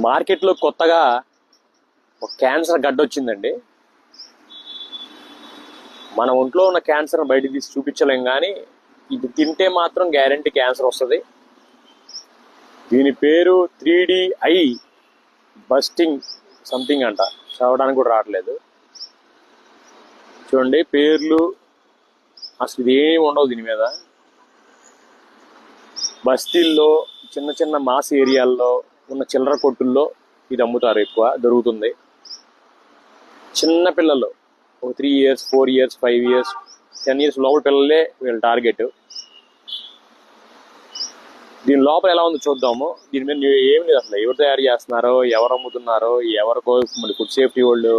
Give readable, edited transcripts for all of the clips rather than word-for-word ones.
మార్కెట్లో కొత్తగా ఒక క్యాన్సర్ గడ్డ వచ్చిందండి. మన ఒంట్లో ఉన్న క్యాన్సర్ బయటికి తీసి చూపించలేం, కానీ ఇది తింటే మాత్రం గ్యారంటీ క్యాన్సర్ వస్తుంది. దీని పేరు 3D ఐ బస్టింగ్ సంథింగ్ అంట, చదవడానికి కూడా రావట్లేదు. చూడండి పేర్లు, అసలు ఇది ఏమి ఉండవు దీని మీద. బస్తీల్లో చిన్న చిన్న మాస్ ఏరియాల్లో ఉన్న చిల్లర కొట్టుల్లో ఇది అమ్ముతారు, ఎక్కువ దొరుకుతుంది. చిన్న పిల్లలు ఒక 3 years 4 years 5 years 10 years లోపల పిల్లలే వీళ్ళ టార్గెట్. దీని లోపల ఎలా ఉందో చూద్దాము. దీని మీద ఏమి లేదు, అసలు ఎవరు తయారు చేస్తున్నారో, ఎవరు అమ్ముతున్నారో, ఎవరికో మళ్ళీ ఫుడ్ సేఫ్టీ వాళ్ళు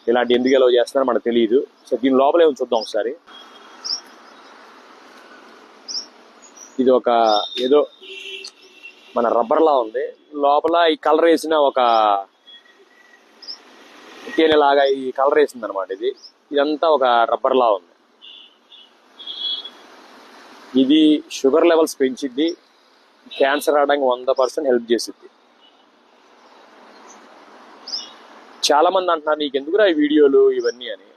ఇలాంటి ఎందుకు ఎలా చేస్తున్నారో మనకు తెలియదు. సో దీని లోపల ఏమో చూద్దాం ఒకసారి. ఇది ఒక ఏదో మన రబ్బర్లా ఉంది. లోపల ఈ కలర్ వేసిన ఒక తేనెలాగా ఈ కలర్ వేసింది అనమాట. ఇదంతా ఒక రబ్బర్ లా ఉంది. ఇది షుగర్ లెవెల్స్ పెంచిద్ది, క్యాన్సర్ రావడానికి 100% హెల్ప్ చేసిద్ది. చాలా మంది అంటున్నారు నీకు ఎందుకురా ఈ వీడియోలు ఇవన్నీ అని.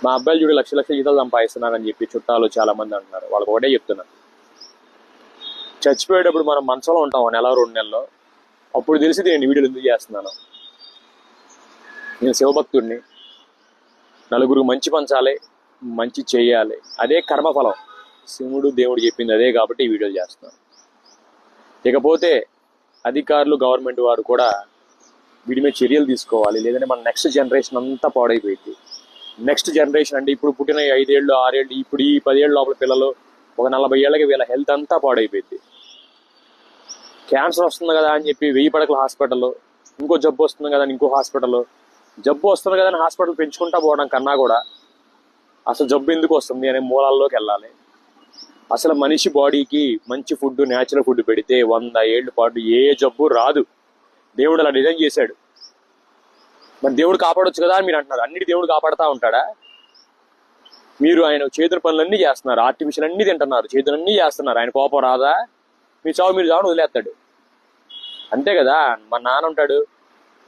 మా అబ్బాయిలు చూడు లక్ష జీతాలు సంపాదిస్తున్నారని చెప్పి చుట్టాలు చాలా మంది అంటున్నారు. వాళ్ళకి ఒకటే చెప్తున్నారు, చచ్చిపోయేటప్పుడు మనం మనసులో ఉంటాం 1 నెల 2 నెలల్లో, అప్పుడు తెలిసింది నేను వీడియోలు ఎందుకు చేస్తున్నాను. నేను శివభక్తుడిని, నలుగురికి మంచి పంచాలి, మంచి చేయాలి, అదే కర్మఫలం. శివుడు దేవుడు చెప్పింది అదే కాబట్టి ఈ వీడియోలు చేస్తున్నాను. ఇకపోతే అధికారులు, గవర్నమెంట్ వారు కూడా వీడి మీద చర్యలు తీసుకోవాలి, లేదంటే మన నెక్స్ట్ జనరేషన్ అంతా పాడైపోయింది. నెక్స్ట్ జనరేషన్ అంటే ఇప్పుడు పుట్టిన 5 ఏళ్ళు 6 ఏళ్ళు, ఇప్పుడు ఈ 10 ఏళ్ళ లోపల పిల్లలు ఒక 40 ఏళ్ళకి వీళ్ళ హెల్త్ అంతా పాడైపోయింది. క్యాన్సర్ వస్తుంది కదా అని చెప్పి 1000 పడకల హాస్పిటల్, ఇంకో జబ్బు వస్తుంది కదా అని ఇంకో హాస్పిటల్, జబ్బు వస్తుంది కదా అని హాస్పిటల్ పెంచుకుంటా పోవడం కన్నా కూడా అసలు జబ్బు ఎందుకు వస్తుంది అనే మూలాల్లోకి వెళ్ళాలి. అసలు మనిషి బాడీకి మంచి ఫుడ్, న్యాచురల్ ఫుడ్ పెడితే 100 ఏళ్ళ పాటు ఏ జబ్బు రాదు. దేవుడు అలా డిజైన్ చేశాడు. మరి దేవుడు కాపాడొచ్చు కదా అని మీరు అంటున్నారు. అన్నిటి దేవుడు కాపాడుతూ ఉంటాడా? మీరు ఆయన చేతుల పనులన్నీ చేస్తున్నారు, ఆర్టిఫిషియల్ అన్నీ తింటున్నారు, చేతులన్నీ చేస్తున్నారు. ఆయన కోపం రాదా? మీ చావు మీరు చావును వదిలేస్తాడు, అంతే కదా. మన నాన్న ఉంటాడు,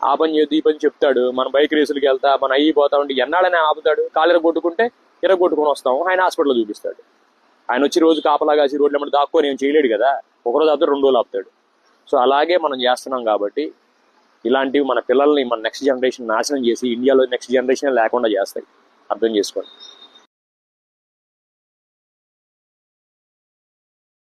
ఆ పని చేయొద్దు ఈ పని చెప్తాడు. మన బైక్ రేసులకి వెళ్తా మన అయిపోతా ఉంటే ఎన్నాడనే ఆపుతాడు. కాలు ఇరగొట్టుకుంటే ఇరగొట్టుకుని వస్తాము, ఆయన హాస్పిటల్లో చూపిస్తాడు. ఆయన వచ్చి రోజు కాపలాగాసి రోడ్లు ఏమంటే దాక్కొని ఏం చేయలేడు కదా. ఒకరోజు ఆపుతాడు, 2 రోజులు ఆపుతాడు. సో అలాగే మనం చేస్తున్నాం కాబట్టి ఇలాంటివి మన పిల్లల్ని, మన నెక్స్ట్ జనరేషన్ నాశనం చేసి ఇండియాలో నెక్స్ట్ జనరేషన్ లేకుండా చేస్తాయి. అర్థం చేసుకోండి.